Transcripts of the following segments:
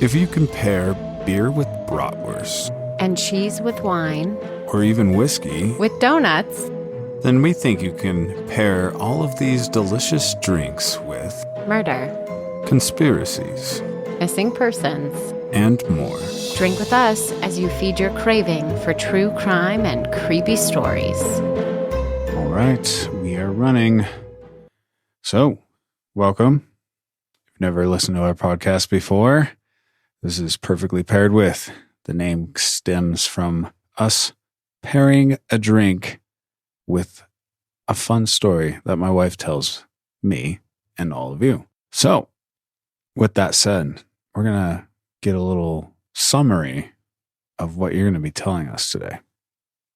If you compare beer with bratwurst, and cheese with wine, or even whiskey with donuts, then we think you can pair all of these delicious drinks with murder, conspiracies, missing persons, and more. Drink with us as you feed your craving for true crime and creepy stories. All right, we are running. So, welcome. If you've never listened to our podcast before, this is Perfectly Paired With. The name stems from us pairing a drink with a fun story that my wife tells me and all of you. So, with that said, we're going to get a little summary of what you're going to be telling us today.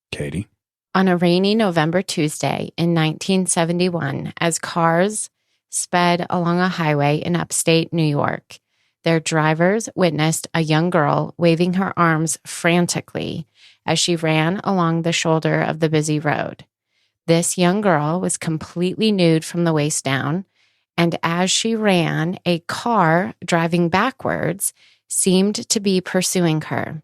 Katie? On a rainy November Tuesday in 1971, as cars sped along a highway in upstate New York, their drivers witnessed a young girl waving her arms frantically as she ran along the shoulder of the busy road. This young girl was completely nude from the waist down, and as she ran, a car driving backwards seemed to be pursuing her.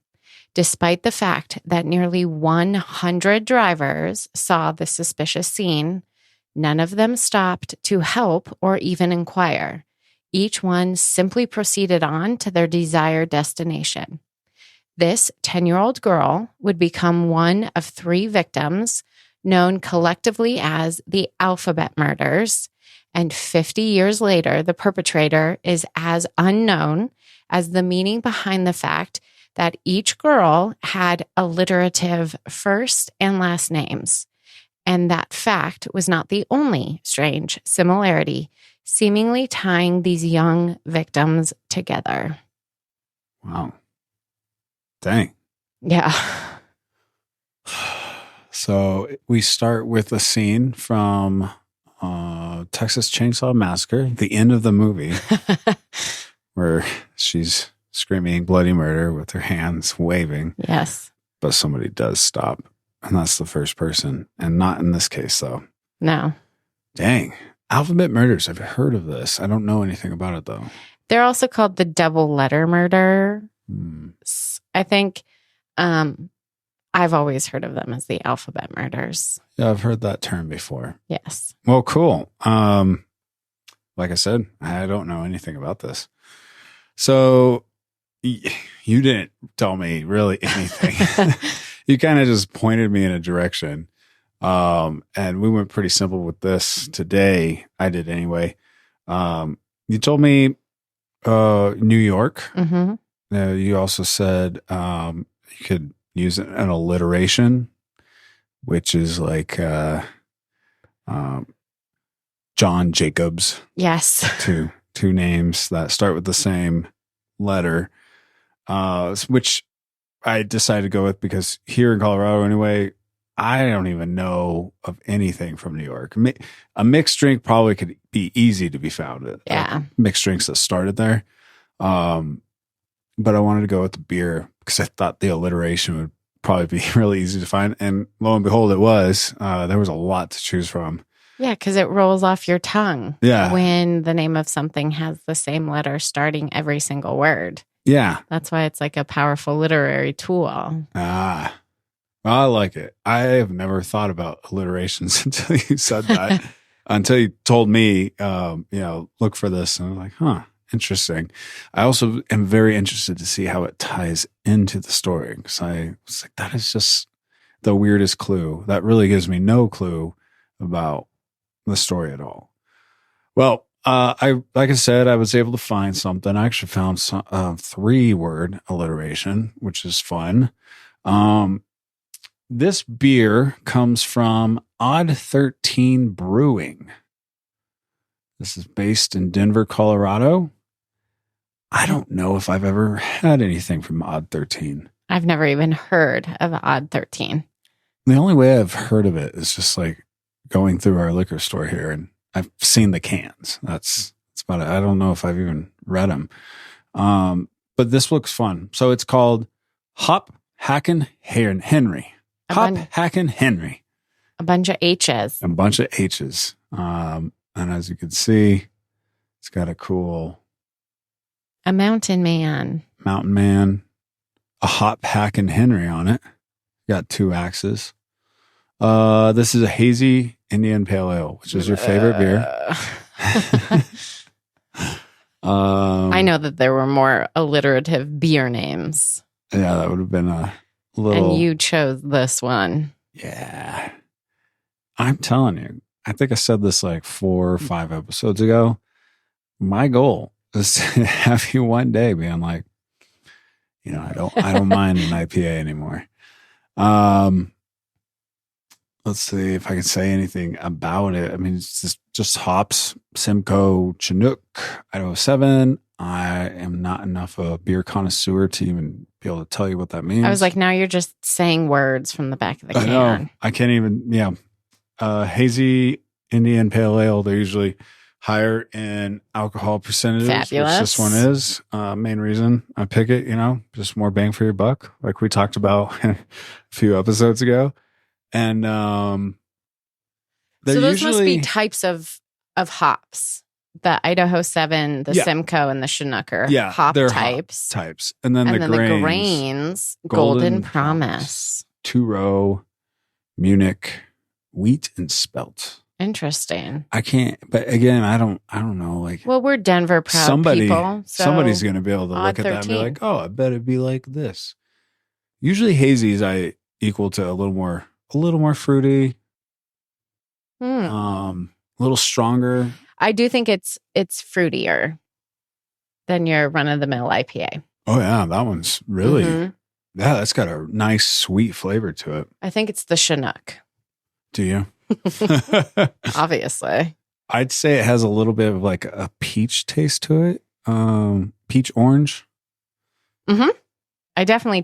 Despite the fact that nearly 100 drivers saw the suspicious scene, none of them stopped to help or even inquire. Each one simply proceeded on to their desired destination. This 10-year-old girl would become one of 3 victims known collectively as the Alphabet Murders, and 50 years later, the perpetrator is as unknown as the meaning behind the fact that each girl had alliterative first and last names. And that fact was not the only strange similarity, seemingly tying these young victims together. Wow. Dang. Yeah. So we start with a scene from Texas Chainsaw Massacre, the end of the movie, where she's screaming bloody murder with her hands waving. Yes. But somebody does stop, and that's the first person, and not in this case, though. No. Dang. Alphabet Murders. I've heard of this. I don't know anything about it, though. They're also called the double letter murder. I think I've always heard of them as the Alphabet Murders. Yeah, I've heard that term before. Yes. Well, cool. Like I said, I don't know anything about this. So you didn't tell me really anything. You kind of just pointed me in a direction. And we went pretty simple with this today. I did anyway. You told me New York. Mm-hmm. You also said you could use an alliteration, which is like John Jacobs. Yes. Two names that start with the same letter, which I decided to go with because here in Colorado anyway, I don't even know of anything from New York. A mixed drink probably could be easy to be found. Yeah. Mixed drinks that started there. But I wanted to go with the beer because I thought the alliteration would probably be really easy to find. And lo and behold, it was. There was a lot to choose from. Yeah, because it rolls off your tongue. Yeah. When the name of something has the same letter starting every single word. Yeah. That's why it's like a powerful literary tool. Well, I like it. I have never thought about alliterations until you said that. Until you told me, look for this. And I'm like, huh. Interesting. I also am very interested to see how it ties into the story because I was like, that is just the weirdest clue. That really gives me no clue about the story at all. Well, like I said, I was able to find something. I actually found some 3-word alliteration, which is fun. This beer comes from Odd 13 Brewing. This is based in Denver, Colorado. I don't know if I've ever had anything from Odd 13. I've never even heard of Odd 13. The only way I've heard of it is just like going through our liquor store here, and I've seen the cans. That's about it. I don't know if I've even read them. But this looks fun. So it's called Hop Hackin' Henry. Hop Hackin' Henry. A bunch of H's. A bunch of H's. And as you can see, it's got a cool... A mountain man. Mountain Man, a hop hack and Henry on it. Got 2 axes. This is a hazy Indian Pale Ale, which is your favorite beer. I know that there were more alliterative beer names. Yeah, that would have been a little. And you chose this one. Yeah. I'm telling you, I think I said this like 4 or 5 episodes ago. My goal is to have you one day being like, I don't mind an IPA anymore. Let's see if I can say anything about it. I mean, it's just hops, Simcoe, Chinook, Idaho 7. I am not enough a beer connoisseur to even be able to tell you what that means. I was like, now you're just saying words from the back of the can. I know. I can't even, hazy Indian Pale Ale, they're usually higher in alcohol percentages. Fabulous. Which this one is. Main reason I pick it, just more bang for your buck, like we talked about a few episodes ago. And so those must be types of hops. The Idaho 7, the Simcoe, and the Chinook are hop types. And then the grains, Golden Promise. 2-row, Munich, wheat, and spelt. Interesting. I can't, but again, I don't know. Like, well, we're Denver proud people. So somebody's going to be able to look at that and be like, oh, I bet it'd be like this. Usually hazies I equal to a little more fruity, a little stronger. I do think it's fruitier than your run-of-the-mill IPA. Oh yeah, that one's really that's got a nice sweet flavor to it. I think it's the Chinook. Do you? Obviously. I'd say it has a little bit of like a peach taste to it. Peach orange. Mm-hmm. I definitely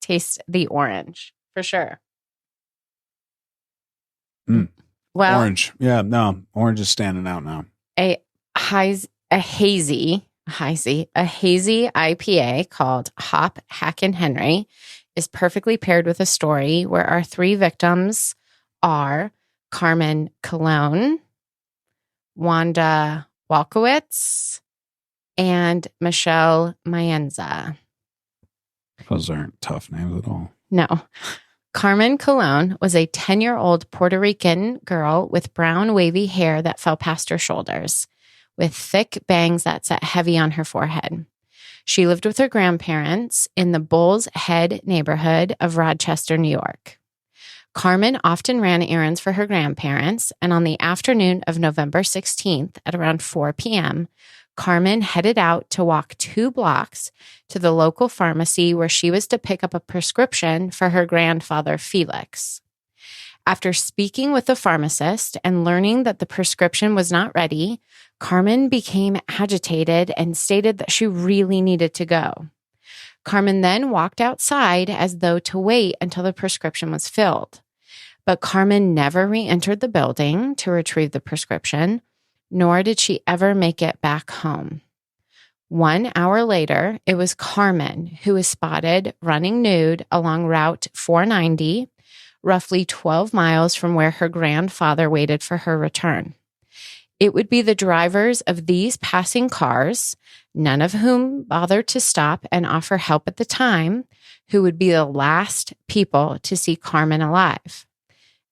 taste the orange for sure. Well, orange. Yeah, no, orange is standing out now. A hazy IPA called Hop Hack and Henry is perfectly paired with a story where our 3 victims are Carmen Colon, Wanda Walkowitz, and Michelle Mayenza. Those aren't tough names at all. No. Carmen Colon was a 10-year-old Puerto Rican girl with brown wavy hair that fell past her shoulders, with thick bangs that sat heavy on her forehead. She lived with her grandparents in the Bull's Head neighborhood of Rochester, New York. Carmen often ran errands for her grandparents, and on the afternoon of November 16th at around 4 p.m., Carmen headed out to walk 2 blocks to the local pharmacy where she was to pick up a prescription for her grandfather, Felix. After speaking with the pharmacist and learning that the prescription was not ready, Carmen became agitated and stated that she really needed to go. Carmen then walked outside as though to wait until the prescription was filled. But Carmen never re-entered the building to retrieve the prescription, nor did she ever make it back home. 1 hour later, it was Carmen who was spotted running nude along Route 490, roughly 12 miles from where her grandfather waited for her return. It would be the drivers of these passing cars, none of whom bothered to stop and offer help at the time, who would be the last people to see Carmen alive.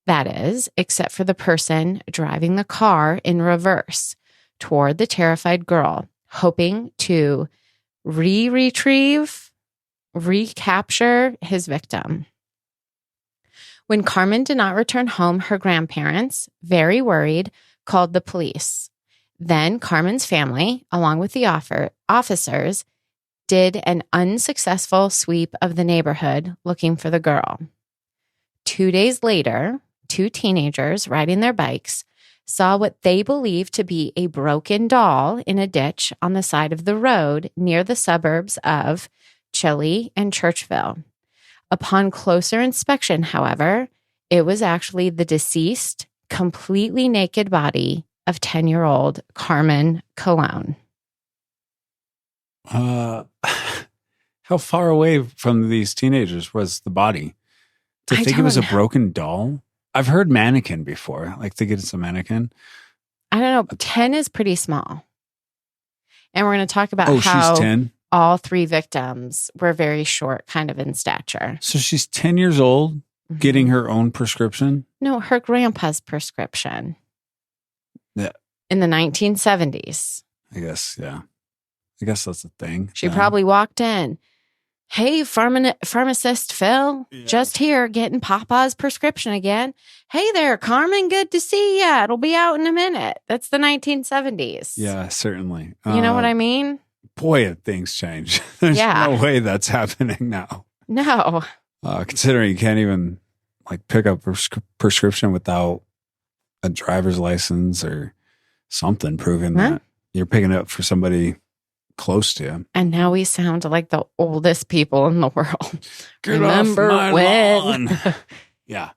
That is, except for the person driving the car in reverse toward the terrified girl, hoping to recapture his victim. When Carmen did not return home, her grandparents, very worried, called the police. Then Carmen's family, along with the officers, did an unsuccessful sweep of the neighborhood looking for the girl. 2 days later, 2 teenagers riding their bikes saw what they believed to be a broken doll in a ditch on the side of the road near the suburbs of Chile and Churchville. Upon closer inspection, however, it was actually the deceased, completely naked body of 10-year-old Carmen Colon. How far away from these teenagers was the body? To think it was a broken doll? I've heard mannequin before. Like, think it's a mannequin. I don't know. 10 is pretty small. And we're going to talk about how she's 10? all 3 victims were very short, kind of in stature. So she's 10 years old getting her own prescription? No, her grandpa's prescription. Yeah. In the 1970s. I guess, yeah. I guess that's a thing. She probably walked in. Hey, pharmacist Phil, just here getting Papa's prescription again. Hey there, Carmen, good to see ya. It'll be out in a minute. That's the 1970s. Yeah, certainly. You know what I mean? Boy, have things changed. There's no way that's happening now. No. Considering you can't even like pick up a prescription without a driver's license or something proving that you're picking it up for somebody close to you. And now we sound like the oldest people in the world. Remember when? Yeah.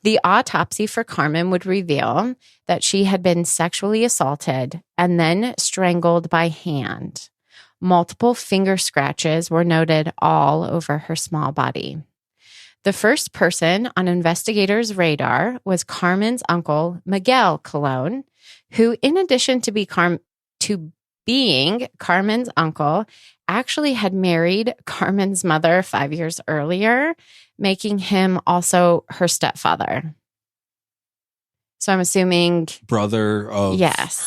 The autopsy for Carmen would reveal that she had been sexually assaulted and then strangled by hand. Multiple finger scratches were noted all over her small body. The first person on investigators' radar was Carmen's uncle, Miguel Colon, who, in addition to being Carmen's uncle, actually had married Carmen's mother 5 years earlier, making him also her stepfather. So I'm assuming... Brother of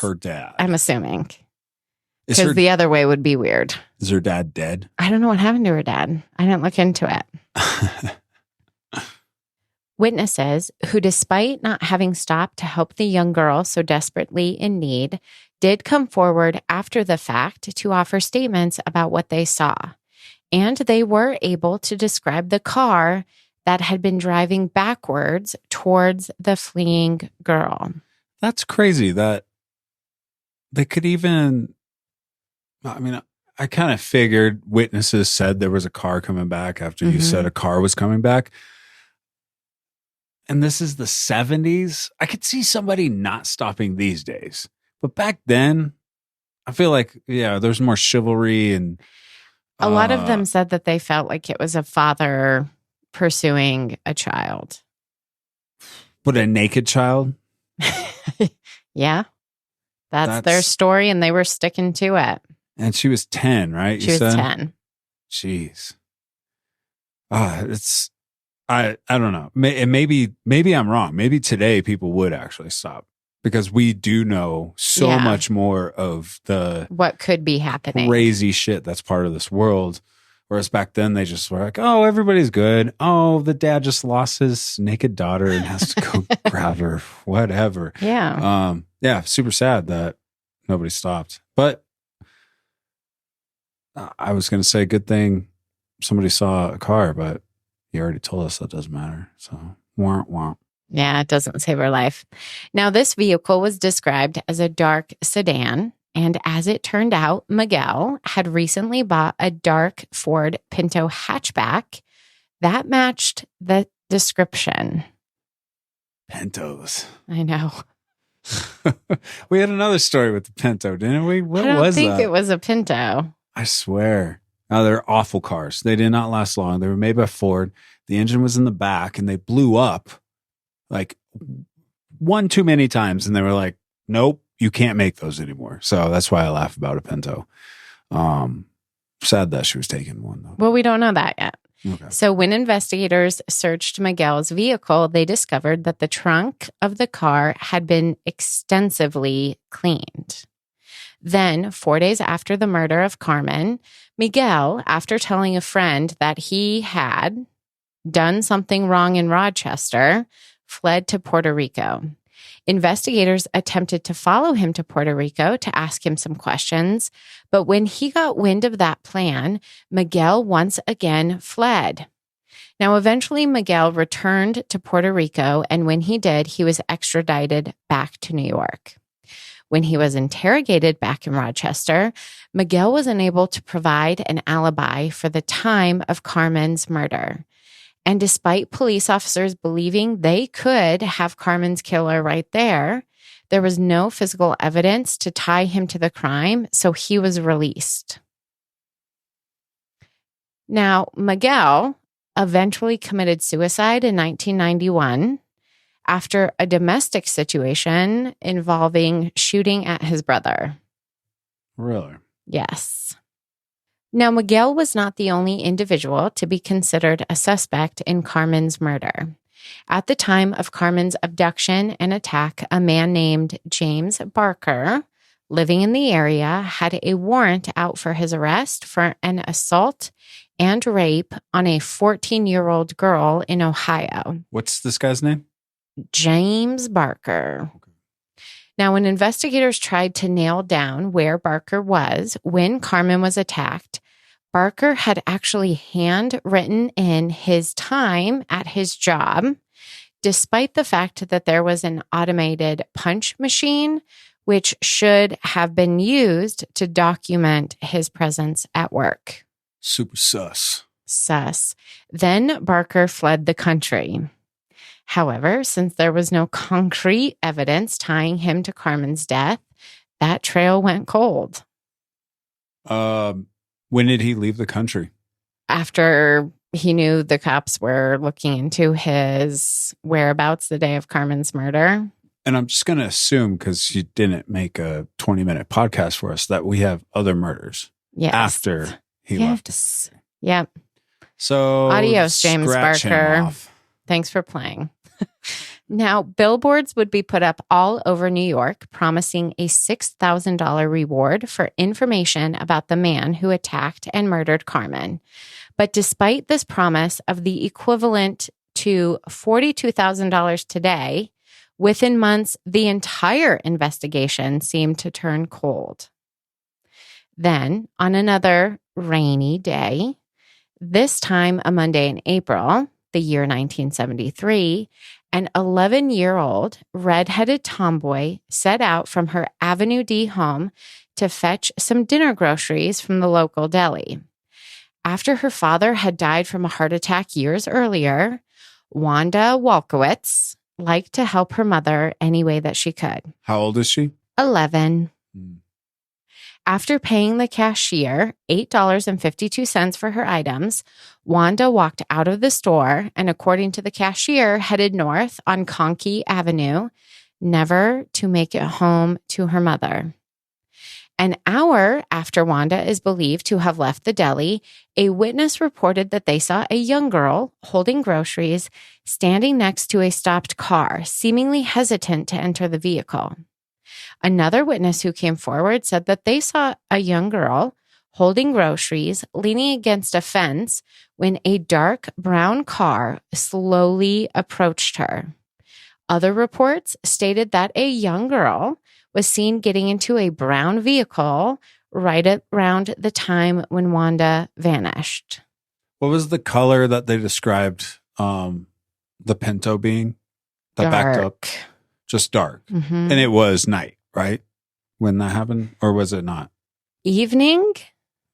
her dad. I'm assuming. Because the other way would be weird. Is her dad dead? I don't know what happened to her dad. I didn't look into it. Witnesses who, despite not having stopped to help the young girl so desperately in need, did come forward after the fact to offer statements about what they saw. And they were able to describe the car that had been driving backwards towards the fleeing girl. That's crazy that they could even... I mean, I kind of figured witnesses said there was a car coming back after you said a car was coming back. And this is the 70s. I could see somebody not stopping these days. But back then, I feel like, there's more chivalry. And a lot of them said that they felt like it was a father pursuing a child. But a naked child? Yeah. That's their story, and they were sticking to it. And she was 10, right? She was 10. Jeez. I don't know. Maybe I'm wrong. Maybe today people would actually stop because we do know so much more of the what could be happening, crazy shit that's part of this world. Whereas back then they just were like, oh, everybody's good. Oh, the dad just lost his naked daughter and has to go grab her, whatever. Yeah. Super sad that nobody stopped. But I was going to say, good thing somebody saw a car, but you already told us that doesn't matter. So, womp. Yeah, it doesn't save her life. Now, this vehicle was described as a dark sedan. And as it turned out, Miguel had recently bought a dark Ford Pinto hatchback that matched the description. Pintos. I know. We had another story with the Pinto, didn't we? What was that? I don't think it was a Pinto. I swear. Oh, they're awful cars. They did not last long. They were made by Ford. The engine was in the back and they blew up like one too many times. And they were like, nope, you can't make those anymore. So that's why I laugh about a Pinto. Sad that she was taking one though. Well, we don't know that yet. Okay. So when investigators searched Miguel's vehicle, they discovered that the trunk of the car had been extensively cleaned. Then, 4 days after the murder of Carmen, Miguel, after telling a friend that he had done something wrong in Rochester, fled to Puerto Rico. Investigators attempted to follow him to Puerto Rico to ask him some questions, but when he got wind of that plan, Miguel once again fled. Now, eventually, Miguel returned to Puerto Rico, and when he did, he was extradited back to New York. When he was interrogated back in Rochester, Miguel was unable to provide an alibi for the time of Carmen's murder. And despite police officers believing they could have Carmen's killer right there, there was no physical evidence to tie him to the crime, so he was released. Now, Miguel eventually committed suicide in 1991. After a domestic situation involving shooting at his brother. Really? Yes. Now, Miguel was not the only individual to be considered a suspect in Carmen's murder. At the time of Carmen's abduction and attack, a man named James Barker, living in the area, had a warrant out for his arrest for an assault and rape on a 14-year-old girl in Ohio. What's this guy's name? James Barker. Okay. Now, when investigators tried to nail down where Barker was when Carmen was attacked, Barker had actually handwritten in his time at his job, despite the fact that there was an automated punch machine, which should have been used to document his presence at work. Super sus. Sus. Then Barker fled the country. However, since there was no concrete evidence tying him to Carmen's death, that trail went cold. When did he leave the country? After he knew the cops were looking into his whereabouts the day of Carmen's murder. And I'm just going to assume, because you didn't make a 20-minute podcast for us, that we have other murders after he left. Yep. So adios, James Barker. Off. Thanks for playing. Now, billboards would be put up all over New York, promising a $6,000 reward for information about the man who attacked and murdered Carmen. But despite this promise of the equivalent to $42,000 today, within months, the entire investigation seemed to turn cold. Then, on another rainy day, this time a Monday in April, the year 1973, an 11-year-old redheaded tomboy set out from her Avenue D home to fetch some dinner groceries from the local deli. After her father had died from a heart attack years earlier, Wanda Walkowitz liked to help her mother any way that she could. How old is she? 11. After paying the cashier $8.52 for her items, Wanda walked out of the store and, according to the cashier, headed north on Conkey Avenue, never to make it home to her mother. An hour after Wanda is believed to have left the deli, a witness reported that they saw a young girl holding groceries standing next to a stopped car, seemingly hesitant to enter the vehicle. Another witness who came forward said that they saw a young girl holding groceries leaning against a fence when a dark brown car slowly approached her. Other reports stated that a young girl was seen getting into a brown vehicle right around the time when Wanda vanished. What was the color that they described the Pinto being? That backed up? Just dark. Mm-hmm. And it was night, right? When that happened? Or was it not? Evening?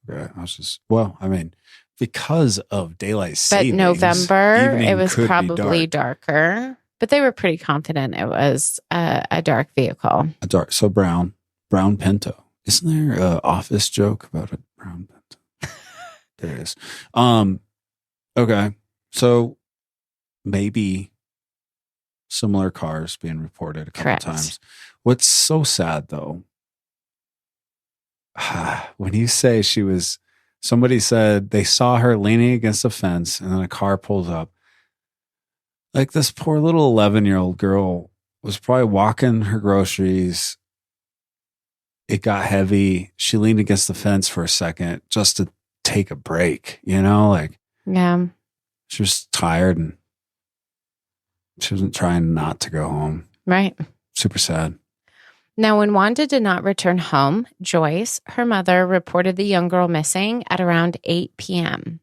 Yeah, I was just, well, I mean, because of daylight savings. But November, it was could probably darker. But they were pretty confident it was a dark vehicle. So brown Pinto. Isn't there an Office joke about a brown Pinto? There is. Okay. So maybe similar cars being reported a couple times. What's so sad though, when you say somebody said they saw her leaning against a fence and then a car pulls up. Like this poor little 11-year-old girl was probably walking her groceries. It got heavy. She leaned against the fence for a second just to take a break, like yeah, she was tired and she wasn't trying not to go home. Right. Super sad. Now, when Wanda did not return home, Joyce, her mother, reported the young girl missing at around 8 p.m.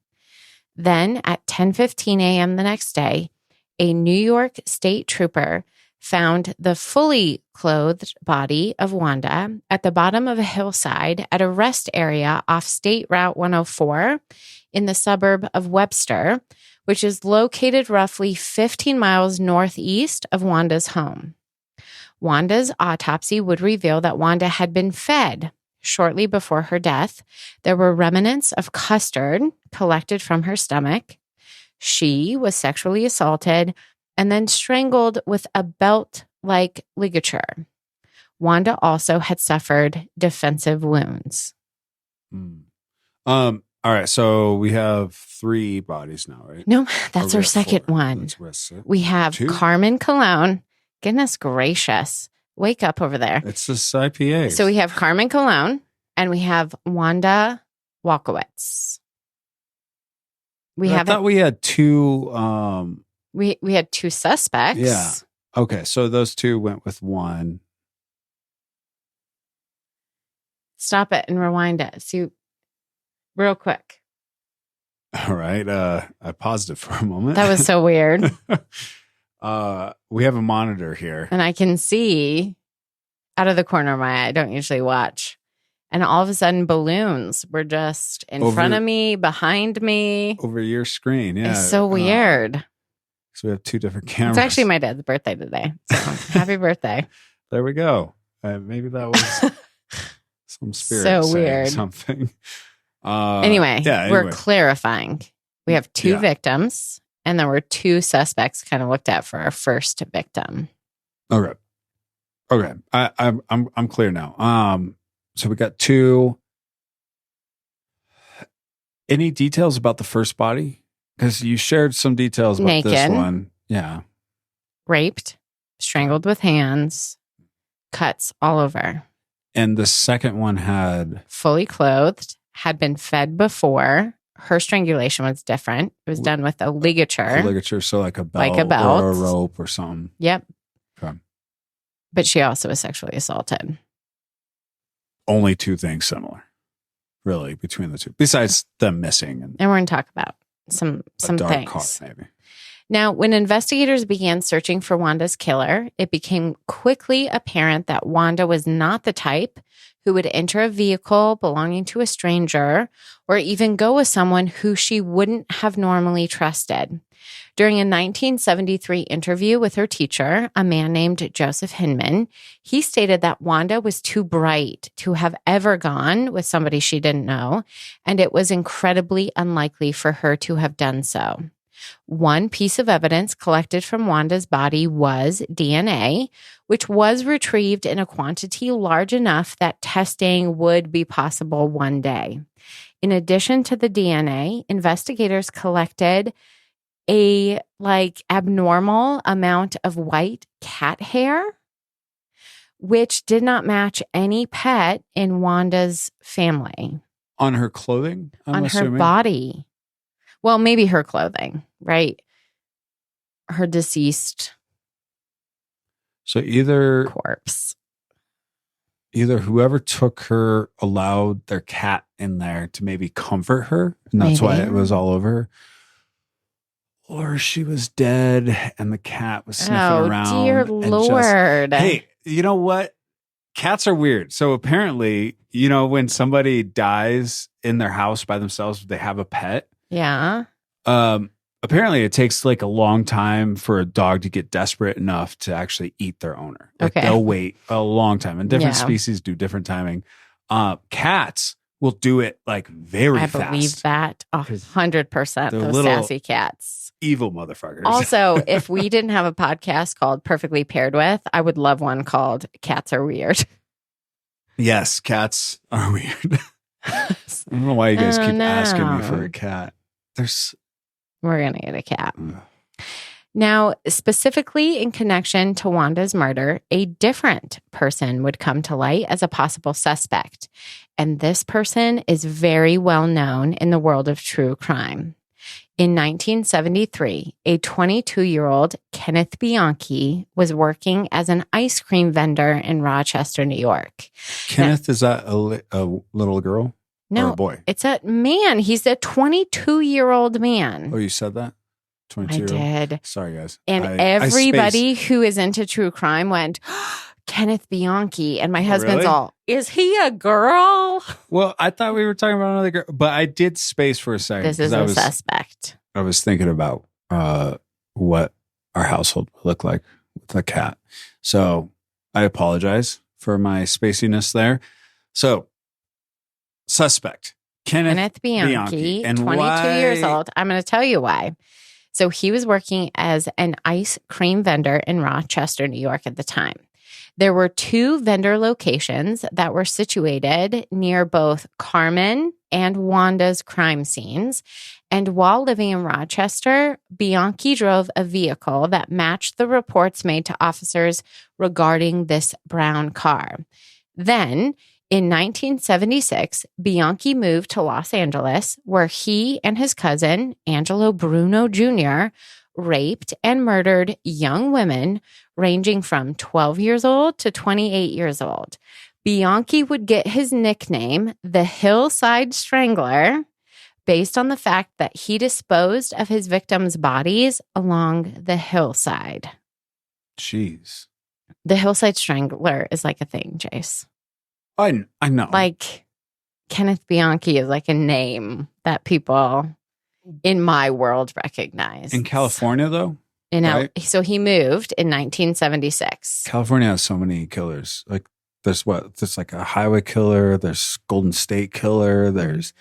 Then at 10:15 a.m. the next day, a New York state trooper found the fully clothed body of Wanda at the bottom of a hillside at a rest area off State Route 104 in the suburb of Webster, which is located roughly 15 miles northeast of Wanda's home. Wanda's autopsy would reveal that Wanda had been fed shortly before her death. There were remnants of custard collected from her stomach. She was sexually assaulted and then strangled with a belt-like ligature. Wanda also had suffered defensive wounds. All right. So we have 3 bodies now, right? No, Or that's we our have second 4? one. That's what's it. We have 2? Carmen Cologne. Goodness gracious. Wake up over there. It's this IPA. So we have Carmen Cologne and we have Wanda Walkowitz. I thought we had 2. We had 2 suspects. Yeah. Okay. So those 2 went with 1. Stop it and rewind it. See, real quick. All right. I paused it for a moment. That was so weird. We have a monitor here. And I can see out of the corner of my eye. I don't usually watch. And all of a sudden, balloons were just in front of me, behind me. Over your screen. Yeah. It's so weird. So we have 2 different cameras. It's actually my dad's birthday today. So happy birthday. There we go. Maybe that was some spirit So saying weird. something. Anyway, we're anyway. clarifying. We have 2 victims, and there were 2 suspects kind of looked at for our first victim. Okay. I'm clear now. So we got 2. Any details about the first body? Because you shared some details about this one. Yeah. Raped, strangled with hands, cuts all over. And the second one had fully clothed, had been fed before. Her strangulation was different. It was done with a ligature. a ligature, so like a belt, or a rope or something. Yep. Okay. But she also was sexually assaulted. Only 2 things similar, really, between the 2. Besides them missing and we're going to talk about some dark things. car, maybe. Now, when investigators began searching for Wanda's killer, it became quickly apparent that Wanda was not the type who would enter a vehicle belonging to a stranger or even go with someone who she wouldn't have normally trusted. During a 1973 interview with her teacher, a man named Joseph Hinman, he stated that Wanda was too bright to have ever gone with somebody she didn't know, and it was incredibly unlikely for her to have done so. One piece of evidence collected from Wanda's body was DNA, which was retrieved in a quantity large enough that testing would be possible one day. In addition to the DNA, investigators collected a abnormal amount of white cat hair, which did not match any pet in Wanda's family. On her clothing? I'm assuming? Her body. Well, maybe her clothing, right? Her deceased corpse. Either whoever took her allowed their cat in there to maybe comfort her, and that's why it was all over her. Or she was dead and the cat was sniffing around. Oh, dear Lord. Hey, you know what? Cats are weird. So apparently, when somebody dies in their house by themselves, they have a pet. Yeah. Apparently it takes a long time for a dog to get desperate enough to actually eat their owner. They'll wait a long time, and different species do different timing. Cats will do it very fast. I believe that 100%. Those sassy cats. Evil motherfuckers. Also, if we didn't have a podcast called Perfectly Paired With, I would love one called Cats Are Weird. Yes, cats are weird. I don't know why you guys keep asking me for a cat. We're going to get a cat. Now, specifically in connection to Wanda's murder, a different person would come to light as a possible suspect. And this person is very well known in the world of true crime. In 1973, a 22-year-old Kenneth Bianchi was working as an ice cream vendor in Rochester, New York. Kenneth, is that a little girl? No, or a boy? It's a man. He's a 22-year-old man. Oh, you said that? 22? I did. Sorry, guys. And everybody who is into true crime went, Kenneth Bianchi. And my husband's all, is he a girl? Well, I thought we were talking about another girl, but I did space for a second. This is a suspect. I was thinking about what our household would look like with a cat. So I apologize for my spaciness there. So, suspect, Kenneth Bianchi, and 22 years old. I'm going to tell you why. So he was working as an ice cream vendor in Rochester, New York at the time. There were 2 vendor locations that were situated near both Carmen and Wanda's crime scenes. And while living in Rochester, Bianchi drove a vehicle that matched the reports made to officers regarding this brown car. Then, in 1976, Bianchi moved to Los Angeles, where he and his cousin, Angelo Bruno Jr., raped and murdered young women ranging from 12 years old to 28 years old. Bianchi would get his nickname, the Hillside Strangler, based on the fact that he disposed of his victims' bodies along the hillside. Jeez. The Hillside Strangler is like a thing, Jace. I know. Like, Kenneth Bianchi is like a name that people in my world recognize. In California, though? Right? So he moved in 1976. California has so many killers. Like, there's like a highway killer. There's Golden State Killer. There's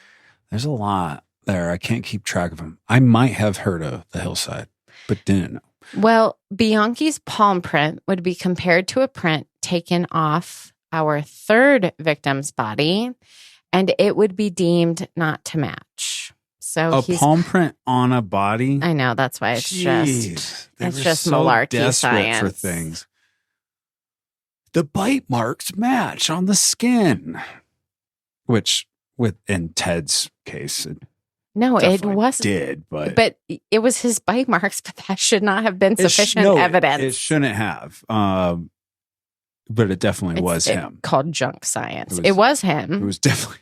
a lot there. I can't keep track of them. I might have heard of the Hillside, but didn't know. Well, Bianchi's palm print would be compared to a print taken off our 3rd victim's body, and it would be deemed not to match. So a palm print on a body? I know, that's why it's just so malarkey desperate science for things. The bite marks match on the skin, which in Ted's case, it but it was his bite marks, but that should not have been sufficient evidence. It shouldn't have. But it definitely was him. Called junk science. It was him. It was definitely.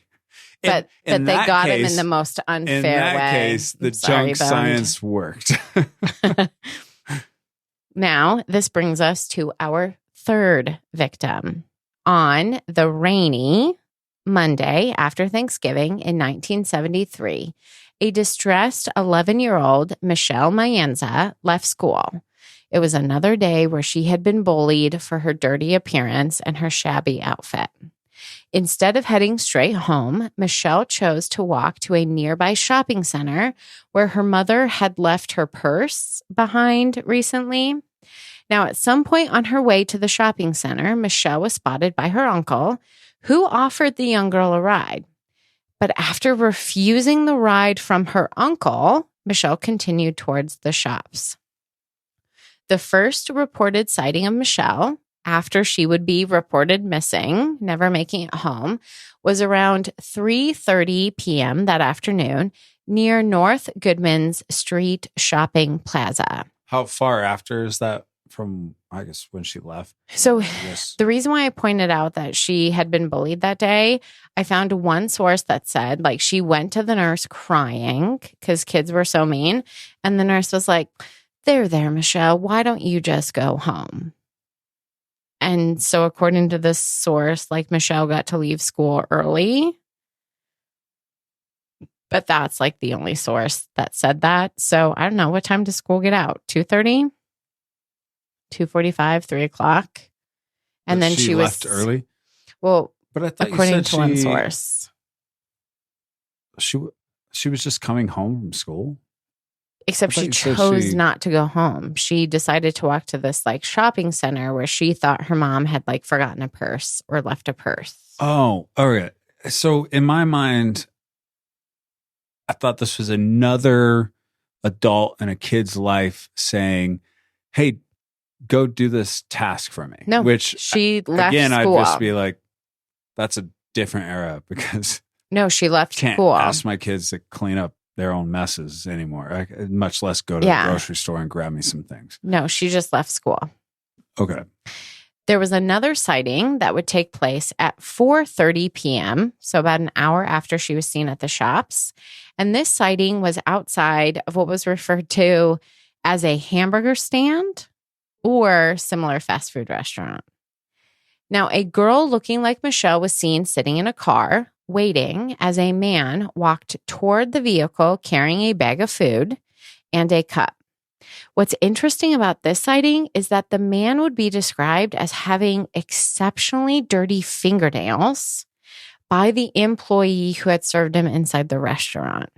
But they got him in the most unfair way. In that case, the junk science worked. Now, this brings us to our 3rd victim. On the rainy Monday after Thanksgiving in 1973, a distressed 11-year-old Michelle Mayenza left school. It was another day where she had been bullied for her dirty appearance and her shabby outfit. Instead of heading straight home, Michelle chose to walk to a nearby shopping center where her mother had left her purse behind recently. Now, at some point on her way to the shopping center, Michelle was spotted by her uncle, who offered the young girl a ride. But after refusing the ride from her uncle, Michelle continued towards the shops. The first reported sighting of Michelle, after she would be reported missing, never making it home, was around 3:30 p.m. that afternoon near North Goodman's Street Shopping Plaza. How far after is that from, I guess, when she left? So the reason why I pointed out that she had been bullied that day, I found one source that said, like, she went to the nurse crying because kids were so mean. And the nurse was like, there, Michelle, why don't you just go home? And so according to this source, like, Michelle got to leave school early. But that's like the only source that said that. So I don't know. What time does school get out? 2:30? 2:45, 3 o'clock. And then she left early? Well, but I thought according to one source. She was just coming home from school? Except she chose not to go home. She decided to walk to this like shopping center where she thought her mom had like forgotten a purse or left a purse. Oh, okay. So in my mind, I thought this was another adult in a kid's life saying, hey, go do this task for me. No, which she left again, school. I'd just be like, that's a different era because no, she left can't school. Ask my kids to clean up their own messes anymore. Much less go to the grocery store and grab me some things. No, she just left school. Okay. There was another sighting that would take place at 4:30 p.m., so about an hour after she was seen at the shops. And this sighting was outside of what was referred to as a hamburger stand or similar fast food restaurant. Now, a girl looking like Michelle was seen sitting in a car, waiting as a man walked toward the vehicle carrying a bag of food and a cup. What's interesting about this sighting is that the man would be described as having exceptionally dirty fingernails by the employee who had served him inside the restaurant,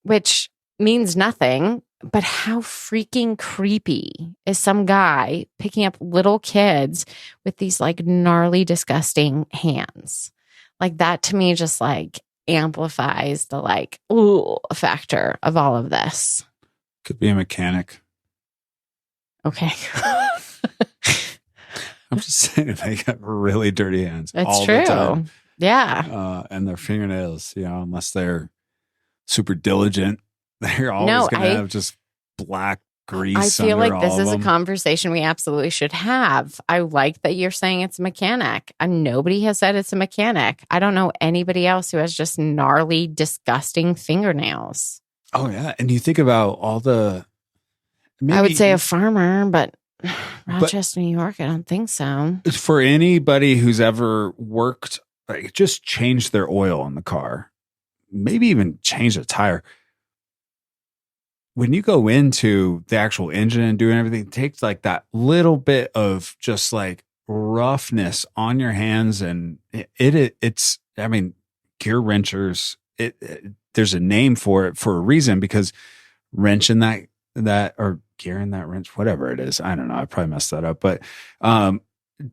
which means nothing. But how freaking creepy is some guy picking up little kids with these like gnarly, disgusting hands? Like that to me just like amplifies the like, ooh, factor of all of this. Could be a mechanic. Okay. I'm just saying they got really dirty hands. It's all true. The time. Yeah. And their fingernails, unless they're super diligent, they're always going to have just black grease. I feel like this is a them. conversation we absolutely should have. I like that you're saying it's a mechanic. And nobody has said it's a mechanic. I don't know anybody else who has just gnarly, disgusting fingernails. Oh, yeah. And you think about all the... I would say a farmer, but Rochester, New York, I don't think so. For anybody who's ever worked, like just changed their oil in the car, maybe even change a tire. When you go into the actual engine and doing everything, it takes like that little bit of just like roughness on your hands, and it's I mean, gear wrenchers. There's a name for it for a reason, because wrenching that or gearing that wrench, whatever it is, I don't know. I probably messed that up, but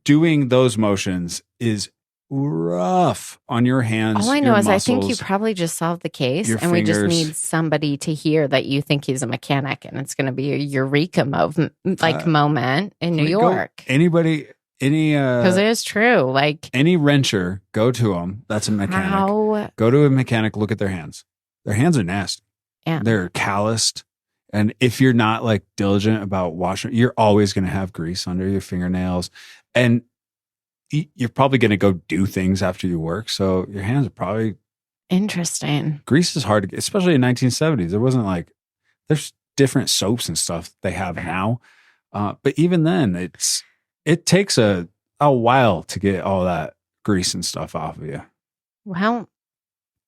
doing those motions is rough on your hands. All I know is muscles, I think you probably just solved the case, and we just need somebody to hear that you think he's a mechanic, and it's going to be a eureka moment in New York. Anybody, because it is true. Like any wrencher, go to them. That's a mechanic. Go to a mechanic. Look at their hands. Their hands are nasty. Yeah, they're calloused. And if you're not like diligent about washing, you're always going to have grease under your fingernails, and you're probably going to go do things after you work. So your hands are probably interesting. Grease is hard to get, especially in 1970s. There wasn't like, there's different soaps and stuff they have now. But even then it takes a while to get all that grease and stuff off of you. Well,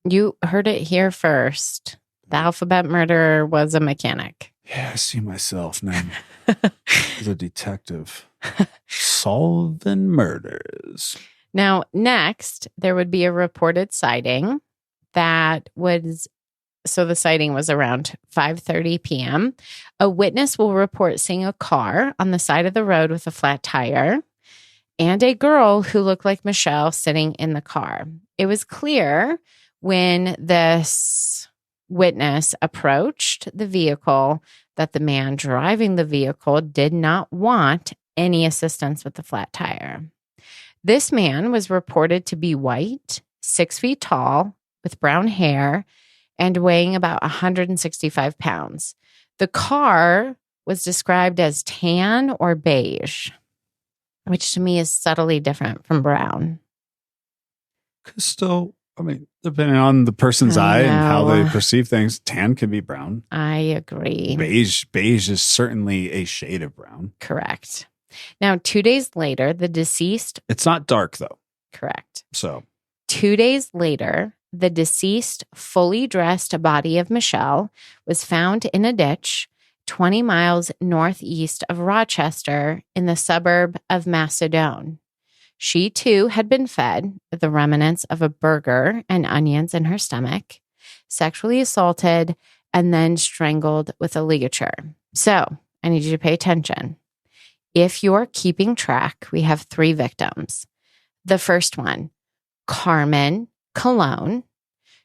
you heard it here first. The alphabet murderer was a mechanic. Yeah, I see myself now as a detective solving murders. Now, next, there would be a reported sighting that was, so the sighting was around 5:30 p.m. A witness will report seeing a car on the side of the road with a flat tire and a girl who looked like Michelle sitting in the car. It was clear when this witness approached the vehicle that the man driving the vehicle did not want any assistance with the flat tire. This man was reported to be white, 6 feet tall, with brown hair, and weighing about 165 pounds. The car was described as tan or beige, which to me is subtly different from brown. Still, I mean, depending on the person's eye and how they perceive things, tan can be brown. I agree. Beige is certainly a shade of brown. Correct. Now, 2 days later, the deceased... It's not dark, though. Correct. So 2 days later, the deceased, fully dressed body of Michelle was found in a ditch 20 miles northeast of Rochester in the suburb of Macedon. She, too, had been fed the remnants of a burger and onions in her stomach, sexually assaulted, and then strangled with a ligature. So, I need you to pay attention. If you're keeping track, we have 3 victims. The first one, Carmen Cologne.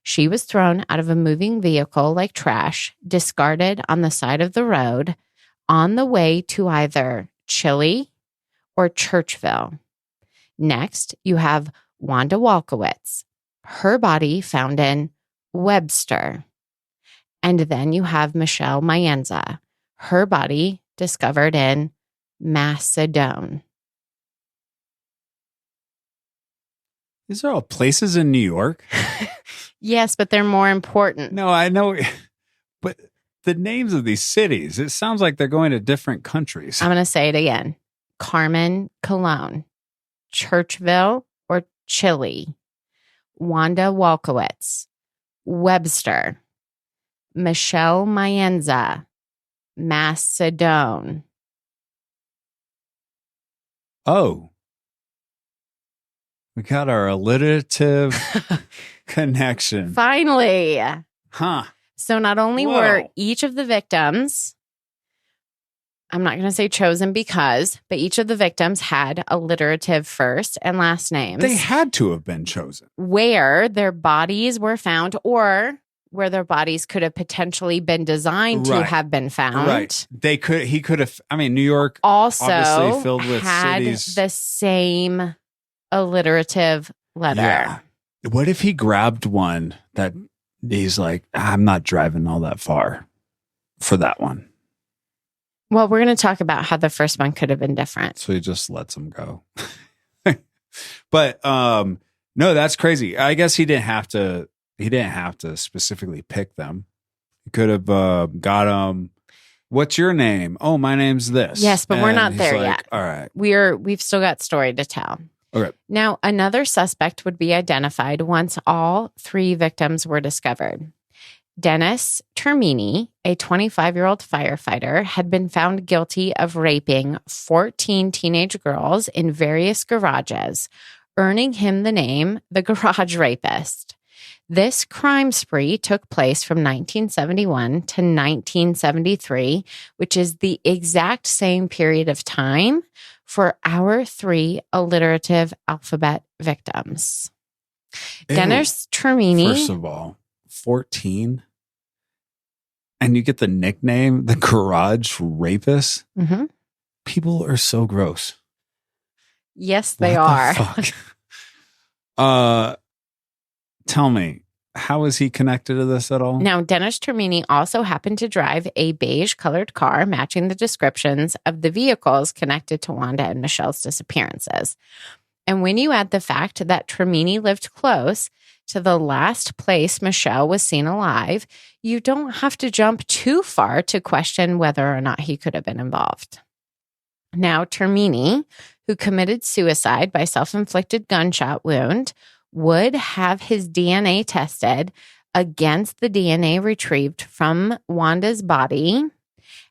She was thrown out of a moving vehicle like trash, discarded on the side of the road on the way to either Chile or Churchville. Next, you have Wanda Walkowitz. Her body found in Webster. And then you have Michelle Mayenza. Her body discovered in Macedon. These are all places in New York. Yes, but they're more important. No, I know. But the names of these cities, it sounds like they're going to different countries. I'm going to say it again. Carmen Cologne. Churchville or Chile. Wanda Walkowitz. Webster. Michelle Mayenza. Macedon. Oh. We got our alliterative connection. Finally. Huh. So not only were each of the victims, I'm not going to say chosen because, but each of the victims had alliterative first and last names. They had to have been chosen. Where their bodies were found or where their bodies could have potentially been designed to have been found. Right. He could have, I mean, New York also obviously filled with had cities. the same alliterative letter. Yeah. What if he grabbed one that he's like, I'm not driving all that far for that one? Well, we're going to talk about how the first one could have been different. So he just lets them go. But no, that's crazy. I guess he didn't have to specifically pick them. He could have got them. What's your name? Oh, my name's this. Yes, but we're not there yet. All right. We've still got story to tell. Okay. Now, another suspect would be identified once all 3 victims were discovered. Dennis Termini, a 25-year-old firefighter, had been found guilty of raping 14 teenage girls in various garages, earning him the name the Garage Rapist. This crime spree took place from 1971 to 1973, which is the exact same period of time for our 3 alliterative alphabet victims. Ew. Dennis Termini. First of all, 14? And you get the nickname, the Garage Rapist? Mm-hmm. People are so gross. Yes, they are. Tell me, how is he connected to this at all? Now, Dennis Termini also happened to drive a beige-colored car matching the descriptions of the vehicles connected to Wanda and Michelle's disappearances. And when you add the fact that Termini lived close to the last place Michelle was seen alive, you don't have to jump too far to question whether or not he could have been involved. Now, Termini, who committed suicide by self-inflicted gunshot wound, would have his DNA tested against the DNA retrieved from Wanda's body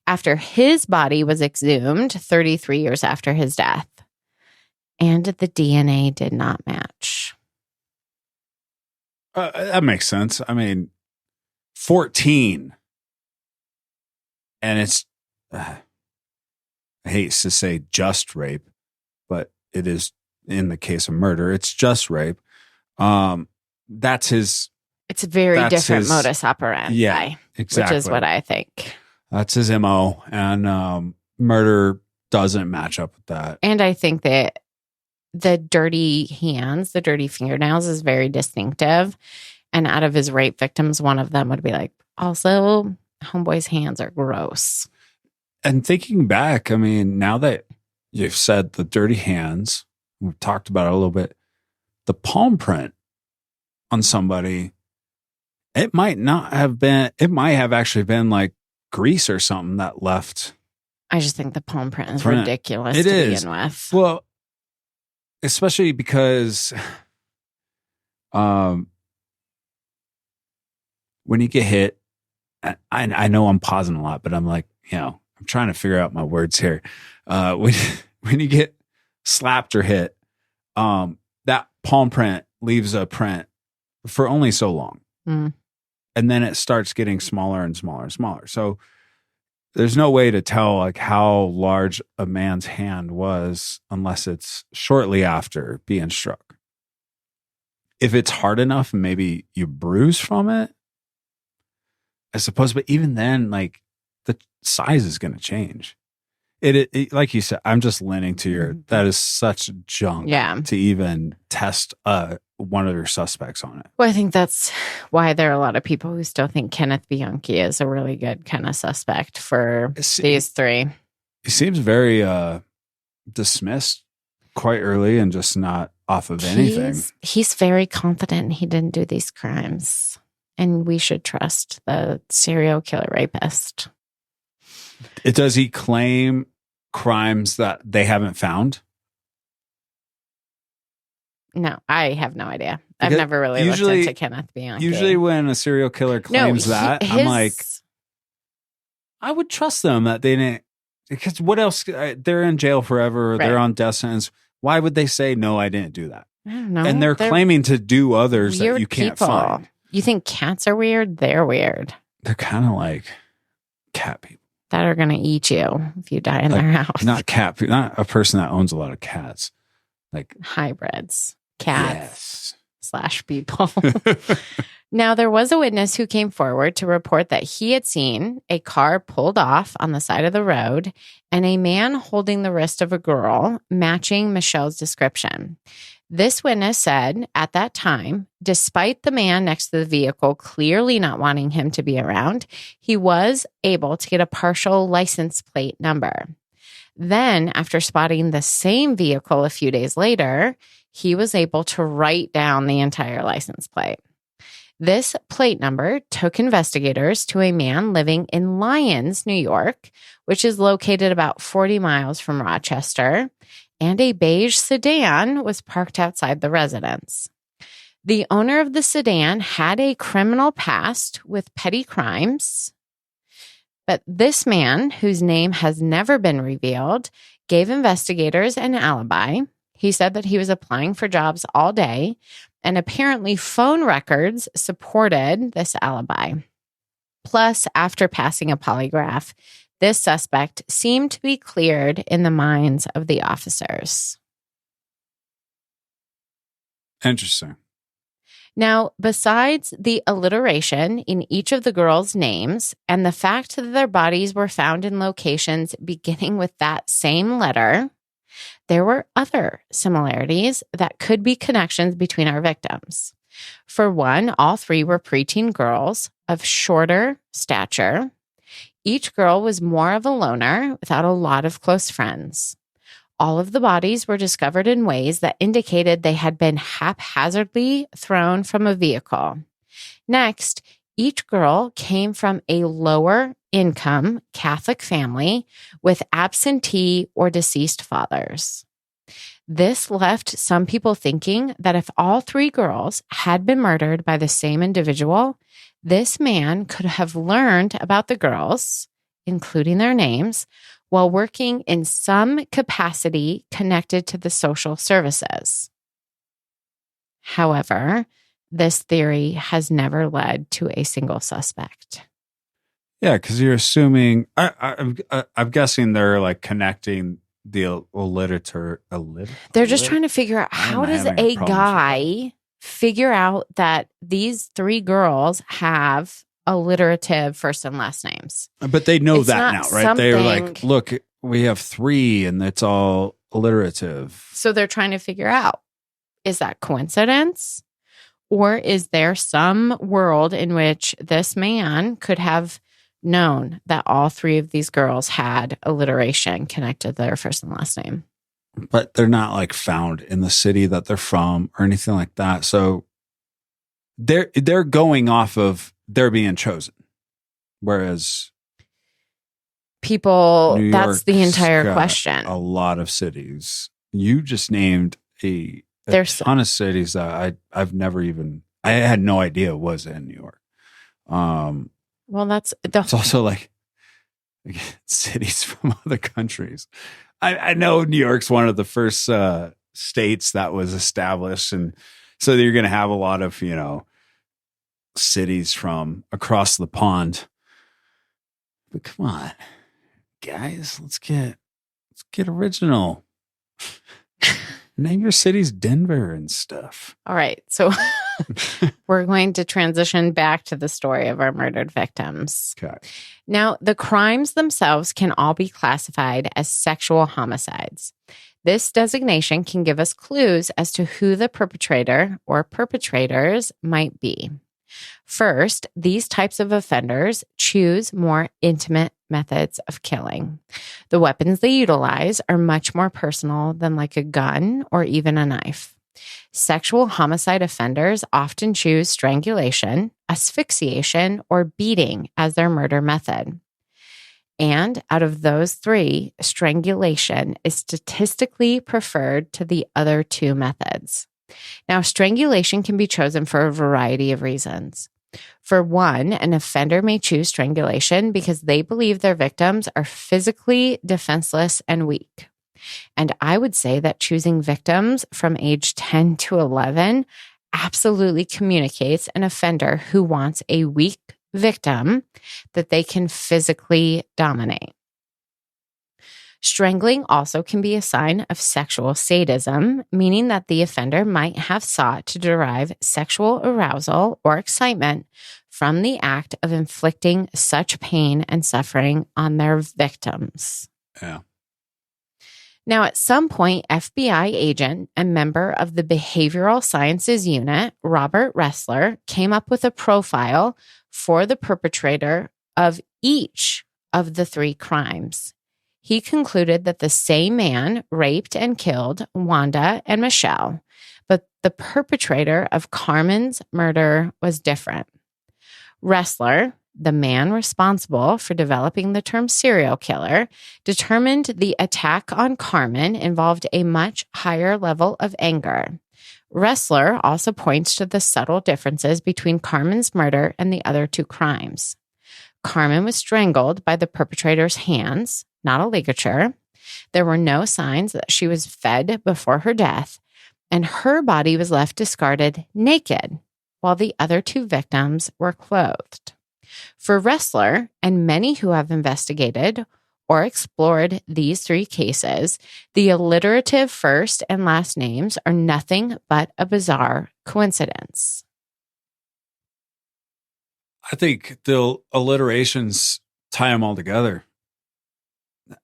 after his body was exhumed 33 years after his death. And the DNA did not match. That makes sense. I mean, 14. And it's, I hate to say just rape, but it is in the case of murder. It's just rape. That's his. It's a very different modus operandi. Yeah, exactly. Which is what I think. That's his MO. And murder doesn't match up with that. And I think that the dirty hands, the dirty fingernails is very distinctive. And out of his rape victims, one of them would be like, also, homeboy's hands are gross. And thinking back, I mean, now that you've said the dirty hands, we've talked about it a little bit, the palm print on somebody, it might have actually been like grease or something that left. I just think the palm print is ridiculous to begin with. Well, especially because when you get hit, I know I'm pausing a lot, but I'm like, I'm trying to figure out my words here. When you get slapped or hit, that palm print leaves a print for only so long. Mm. And then it starts getting smaller and smaller and smaller. So there's no way to tell like how large a man's hand was unless it's shortly after being struck. If it's hard enough, maybe you bruise from it, I suppose. But even then, like the size is going to change. It like you said, I'm just leaning to your, that is such junk to even test one of your suspects on it. Well, I think that's why there are a lot of people who still think Kenneth Bianchi is a really good kind of suspect for these 3. He seems very dismissed quite early and just not off of anything. He's very confident he didn't do these crimes. And we should trust the serial killer rapist. Does he claim crimes that they haven't found? No, I have no idea. I've never really looked into Kenneth Bianchi. Usually when a serial killer claims I'm like, I would trust them that they didn't, because what else? They're in jail forever. Or they're on death sentence. Why would they say, no, I didn't do that? I don't know. And they're claiming to do others that you can't find. You think cats are weird? They're weird. they're kind of like cat people. That are going to eat you if you die in their house. Not cat people, not a person that owns a lot of cats. Like hybrids, cats yes. / people. Now, there was a witness who came forward to report that he had seen a car pulled off on the side of the road and a man holding the wrist of a girl, matching Michelle's description. This witness said at that time, despite the man next to the vehicle clearly not wanting him to be around, he was able to get a partial license plate number. Then, after spotting the same vehicle a few days later, he was able to write down the entire license plate. This plate number took investigators to a man living in Lyons, New York, which is located about 40 miles from Rochester, and a beige sedan was parked outside the residence. The owner of the sedan had a criminal past with petty crimes, but this man, whose name has never been revealed, gave investigators an alibi. He said that he was applying for jobs all day, and apparently phone records supported this alibi. Plus, after passing a polygraph, this suspect seemed to be cleared in the minds of the officers. Interesting. Now, besides the alliteration in each of the girls' names and the fact that their bodies were found in locations beginning with that same letter, there were other similarities that could be connections between our victims. For one, all three were preteen girls of shorter stature. Each girl was more of a loner without a lot of close friends. All of the bodies were discovered in ways that indicated they had been haphazardly thrown from a vehicle. Next, each girl came from a lower income Catholic family with absentee or deceased fathers. This left some people thinking that if all three girls had been murdered by the same individual, this man could have learned about the girls, including their names, while working in some capacity connected to the social services. However, this theory has never led to a single suspect. Yeah, because you're assuming. I'm guessing they're like connecting the alliterative. They're just trying to figure out how does a guy figure out that these three girls have alliterative first and last names. But they know that now, right? They're like, look, we have three and it's all alliterative. So they're trying to figure out, is that coincidence? Or is there some world in which this man could have known that all three of these girls had alliteration connected to their first and last name? But they're not like found in the city that they're from or anything like that. So they're going off of they're being chosen. Whereas people, that's the entire question. A lot of cities. You just named a ton of cities that I've never even, I had no idea was in New York. Well, it's also like cities from other countries. I know New York's one of the first states that was established. And so you're going to have a lot of, cities from across the pond. But come on, guys, let's get original. Name your cities Denver and stuff. All right. So we're going to transition back to the story of our murdered victims. Okay. Now, the crimes themselves can all be classified as sexual homicides. This designation can give us clues as to who the perpetrator or perpetrators might be. First, these types of offenders choose more intimate methods of killing. The weapons they utilize are much more personal than like a gun or even a knife. Sexual homicide offenders often choose strangulation, asphyxiation, or beating as their murder method. And out of those three, strangulation is statistically preferred to the other two methods. Now, strangulation can be chosen for a variety of reasons. For one, an offender may choose strangulation because they believe their victims are physically defenseless and weak. And I would say that choosing victims from age 10 to 11 absolutely communicates an offender who wants a weak victim that they can physically dominate. Strangling also can be a sign of sexual sadism, meaning that the offender might have sought to derive sexual arousal or excitement from the act of inflicting such pain and suffering on their victims. Yeah. Now, at some point, FBI agent and member of the Behavioral Sciences Unit, Robert Ressler, came up with a profile for the perpetrator of each of the 3 crimes. He concluded that the same man raped and killed Wanda and Michelle, but the perpetrator of Carmen's murder was different. Ressler, the man responsible for developing the term serial killer, determined the attack on Carmen involved a much higher level of anger. Ressler also points to the subtle differences between Carmen's murder and the other 2 crimes. Carmen was strangled by the perpetrator's hands, not a ligature. There were no signs that she was fed before her death, and her body was left discarded naked, while the other 2 victims were clothed. For Ressler and many who have investigated or explored these 3 cases, the alliterative first and last names are nothing but a bizarre coincidence. I think the alliterations tie them all together.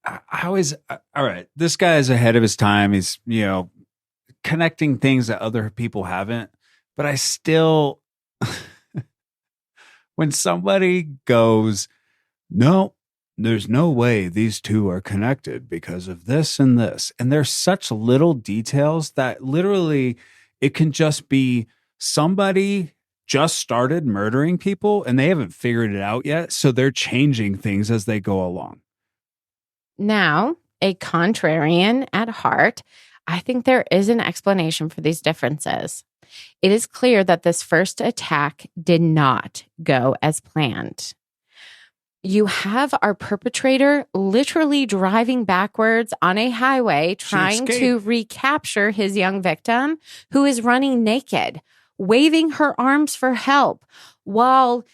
I always, all right, this guy is ahead of his time. He's, connecting things that other people haven't. But I still, when somebody goes, no, there's no way these 2 are connected because of this, and there's such little details that literally it can just be somebody just started murdering people and they haven't figured it out yet. So they're changing things as they go along. Now, a contrarian at heart, I think there is an explanation for these differences. It is clear that this first attack did not go as planned. You have our perpetrator literally driving backwards on a highway trying to recapture his young victim who is running naked, waving her arms for help while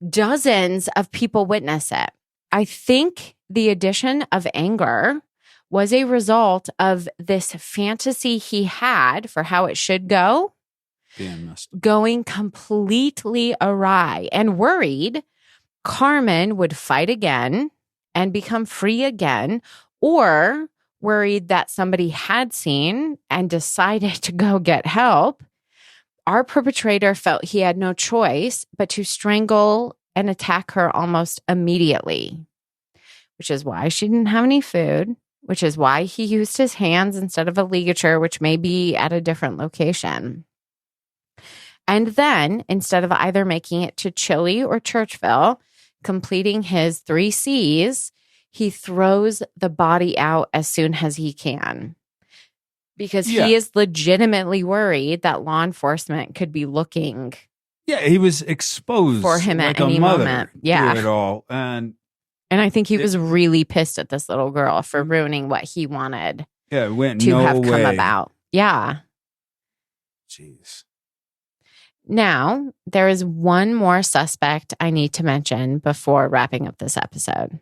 dozens of people witness it. I think the addition of anger was a result of this fantasy he had for how it should go, going completely awry, and worried Carmen would fight again and become free again, or worried that somebody had seen and decided to go get help. Our perpetrator felt he had no choice but to strangle and attack her almost immediately, which is why she didn't have any food, which is why he used his hands instead of a ligature, which may be at a different location. And then, instead of either making it to Chile or Churchville, completing his 3 C's, he throws the body out as soon as he can. Because he is legitimately worried that law enforcement could be looking. Yeah, he was exposed for him like at any moment. Yeah. Through it all. And I think he was really pissed at this little girl for ruining what he wanted it went to have come about. Yeah. Jeez. Now, there is one more suspect I need to mention before wrapping up this episode.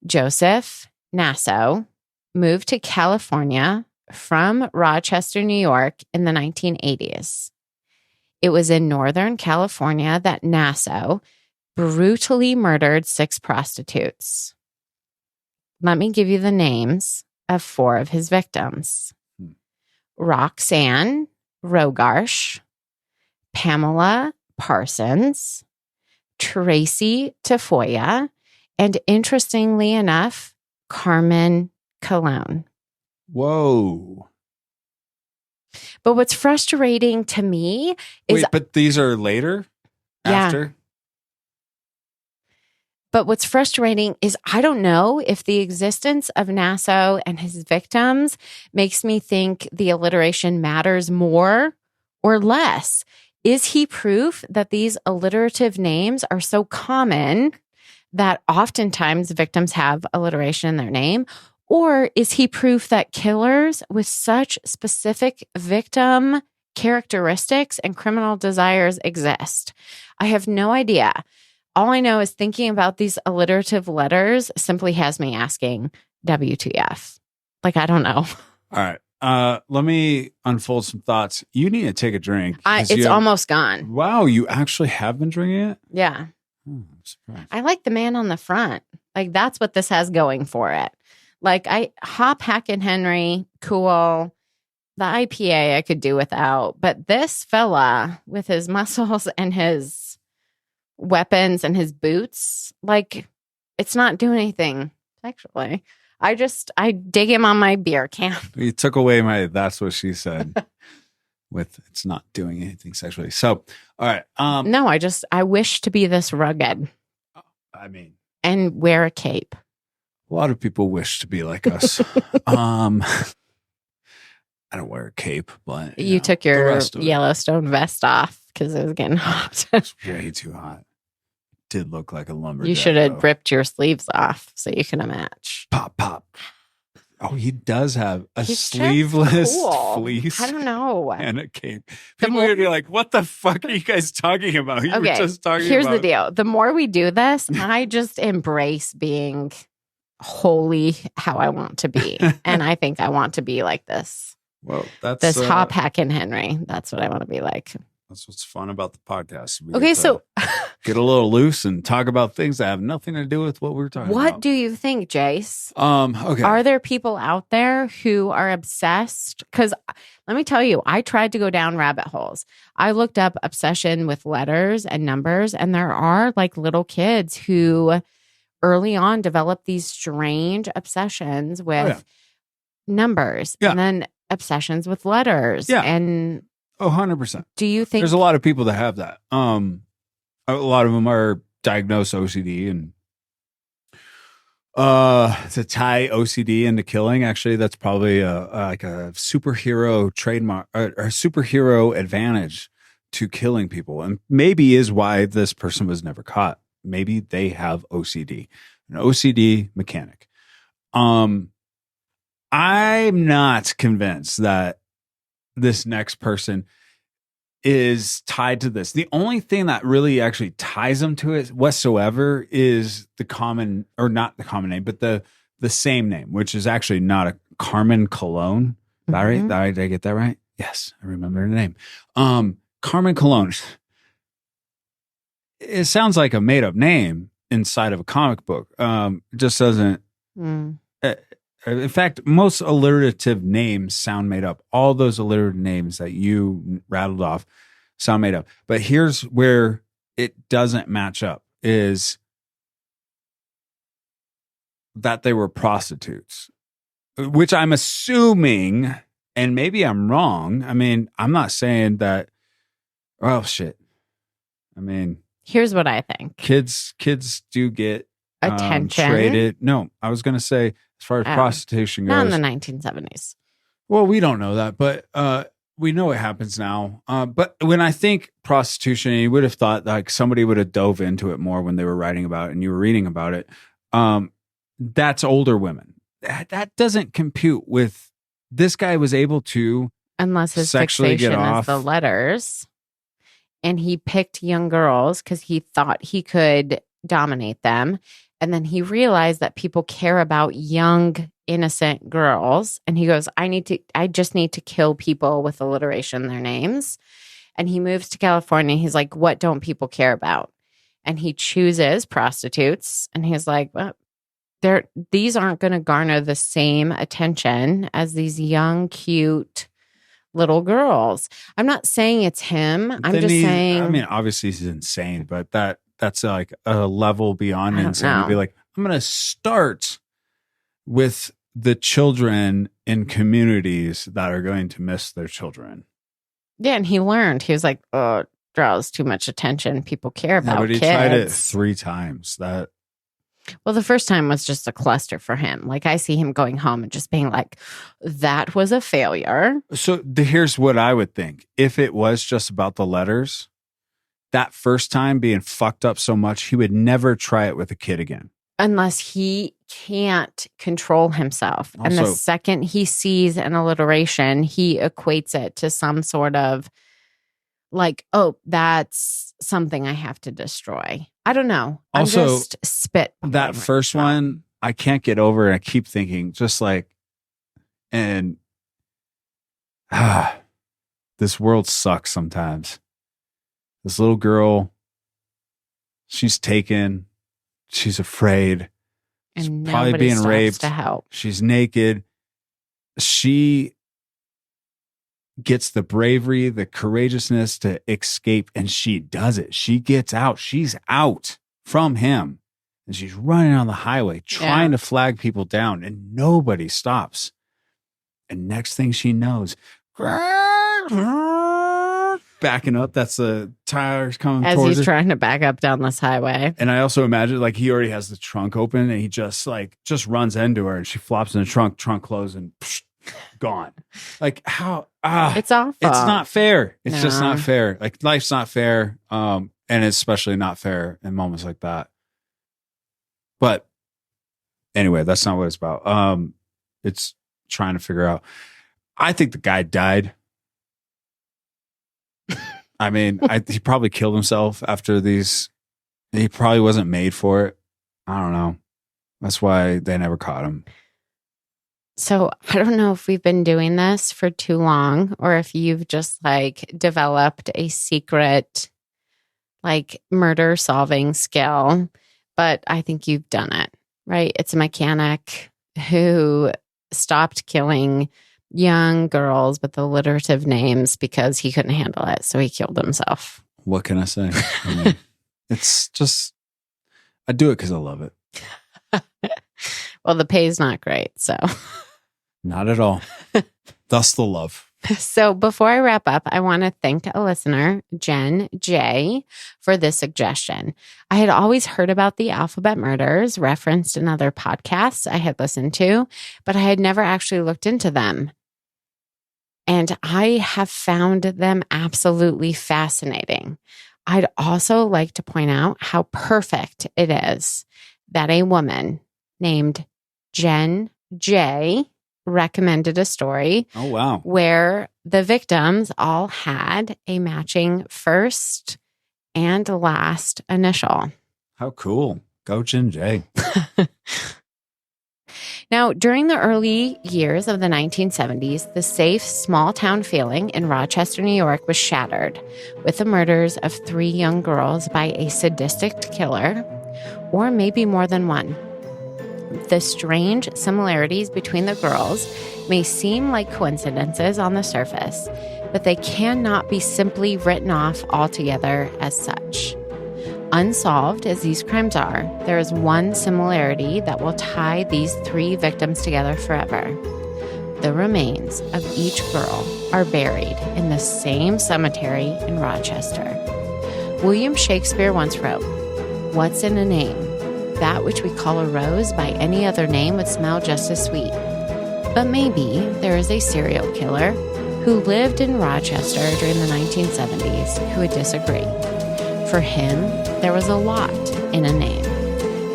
Joseph Nasso moved to California from Rochester, New York in the 1980s. It was in Northern California that Nasso brutally murdered 6 prostitutes. Let me give you the names of 4 of his victims. Roxanne Rogarsh, Pamela Parsons, Tracy Tafoya, and interestingly enough, Carmen Colon. Whoa. But what's frustrating to me is... Wait, but these are later? After? But what's frustrating is I don't know if the existence of Nasso and his victims makes me think the alliteration matters more or less. Is he proof that these alliterative names are so common that oftentimes victims have alliteration in their name? Or is he proof that killers with such specific victim characteristics and criminal desires exist? I have no idea. all I know is thinking about these alliterative letters simply has me asking WTF. Like, I don't know. All right. Let me unfold some thoughts. You need to take a drink. It's almost gone. Wow, you actually have been drinking it? Yeah. Oh, I'm surprised. I like the man on the front. Like, that's what this has going for it. Like, Hop, Hack, and Henry, cool. The IPA I could do without. But this fella with his muscles and his weapons and his boots, like, it's not doing anything sexually. I dig him on my beer can. You took away my that's what she said with it's not doing anything sexually. So, all right. No, I wish to be this rugged. I mean, and wear a cape. A lot of people wish to be like us. I don't wear a cape, but you took your Yellowstone vest off because it was getting hot. It's way too hot. Did look like a lumberjack. You should have ripped your sleeves off so you can match. Pop, pop. Oh, he does have a sleeveless fleece. I don't know. And a cape. People are going to be like, what the fuck are you guys talking about? You were just talking here's about. The deal. The more we do this, I just embrace being wholly how I want to be. And I think I want to be like this. Well, that's this Hop, Hack, and Henry. That's what I want to be like. That's what's fun about the podcast. Okay, so get a little loose and talk about things that have nothing to do with what we're talking about. What do you think, Jace? Okay. Are there people out there who are obsessed? Because let me tell you, I tried to go down rabbit holes. I looked up obsession with letters and numbers, and there are like little kids who early on develop these strange obsessions with numbers and then obsessions with letters. Yeah. And 100%. Do you think there's a lot of people that have that? A lot of them are diagnosed OCD and to tie OCD into killing. Actually, that's probably like a superhero trademark or a superhero advantage to killing people, and maybe is why this person was never caught. Maybe they have OCD, an OCD mechanic. I'm not convinced that this next person is tied to this. The only thing that really actually ties them to it whatsoever is the common, or not the common name, but the same name, which is actually not a Carmen Cologne. Mm-hmm. Right? Did I get that right? Yes, I remember the name. Carmen Cologne. It sounds like a made up name inside of a comic book. It just doesn't. In fact, most alliterative names sound made up. All those alliterative names that you rattled off sound made up. But here's where it doesn't match up, is that they were prostitutes, which I'm assuming, and maybe I'm wrong. I mean, I'm not saying that, oh, shit. I mean, here's what I think. Kids do get attention. Traded. No, I was going to say, as far as prostitution goes. Not in the 1970s. Well, we don't know that, but we know it happens now. But when I think prostitution, you would have thought like somebody would have dove into it more when they were writing about it and you were reading about it. That's older women. That doesn't compute with this guy was able to, unless his fixation is the letters, and he picked young girls because he thought he could dominate them. And then he realized that people care about young, innocent girls. And he goes, I just need to kill people with alliteration in their names. And he moves to California. He's like, what don't people care about? And he chooses prostitutes. And he's like, well, these aren't going to garner the same attention as these young, cute little girls. I'm not saying it's him. I'm just saying. I mean, obviously he's insane, but that's like a level beyond insane. To be like, I'm going to start with the children in communities that are going to miss their children. Yeah, and he learned. He was like, oh, it draws too much attention. People care about but he kids. Tried it 3 times. Well, the first time was just a cluster for him. Like, I see him going home and just being like, that was a failure. So here's what I would think. If it was just about the letters, that first time being fucked up so much, he would never try it with a kid again. Unless he can't control himself. Also, and the second he sees an alliteration, he equates it to some sort of like, oh, that's something I have to destroy. I don't know. Also, I'm just spit. That first one, I can't get over. And I keep thinking just like, and this world sucks sometimes. This little girl, she's taken, she's afraid, and she's probably being raped to help. She's naked. She gets the bravery, the courageousness to escape, and she does it. She gets out. She's out from him, and she's running on the highway trying to flag people down, and nobody stops. And next thing she knows, backing up. That's the tires coming as towards he's her. Trying to back up down this highway. And I also imagine like he already has the trunk open, and he just runs into her, and she flops in the trunk closed, and gone. Like how? It's awful. It's not fair. It's just not fair. Like life's not fair. And it's especially not fair in moments like that. But anyway, that's not what it's about. It's trying to figure out. I think the guy died. I mean, he probably killed himself after these. He probably wasn't made for it. I don't know. That's why they never caught him. So I don't know if we've been doing this for too long or if you've just like developed a secret like murder solving skill, but I think you've done it, right? It's a mechanic who stopped killing young girls with alliterative names because he couldn't handle it. So he killed himself. What can I say? I mean, it's just, I do it because I love it. Well, the pay's not great, so. Not at all. Thus the love. So before I wrap up, I want to thank a listener, Jen J, for this suggestion. I had always heard about the alphabet murders referenced in other podcasts I had listened to, but I had never actually looked into them. And I have found them absolutely fascinating. I'd also like to point out how perfect it is that a woman named Jen J recommended a story. Oh, wow. Where the victims all had a matching first and last initial. How cool. Go Jen J. Now, during the early years of the 1970s, the safe small town feeling in Rochester, New York was shattered with the murders of 3 young girls by a sadistic killer, or maybe more than one. The strange similarities between the girls may seem like coincidences on the surface, but they cannot be simply written off altogether as such. Unsolved as these crimes are, there is one similarity that will tie these 3 victims together forever. The remains of each girl are buried in the same cemetery in Rochester. William Shakespeare once wrote, "What's in a name? That which we call a rose by any other name would smell just as sweet." But maybe there is a serial killer who lived in Rochester during the 1970s who would disagree. For him, there was a lot in a name.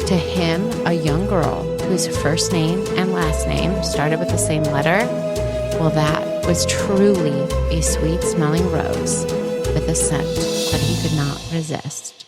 To him, a young girl whose first name and last name started with the same letter, well, that was truly a sweet-smelling rose with a scent that he could not resist.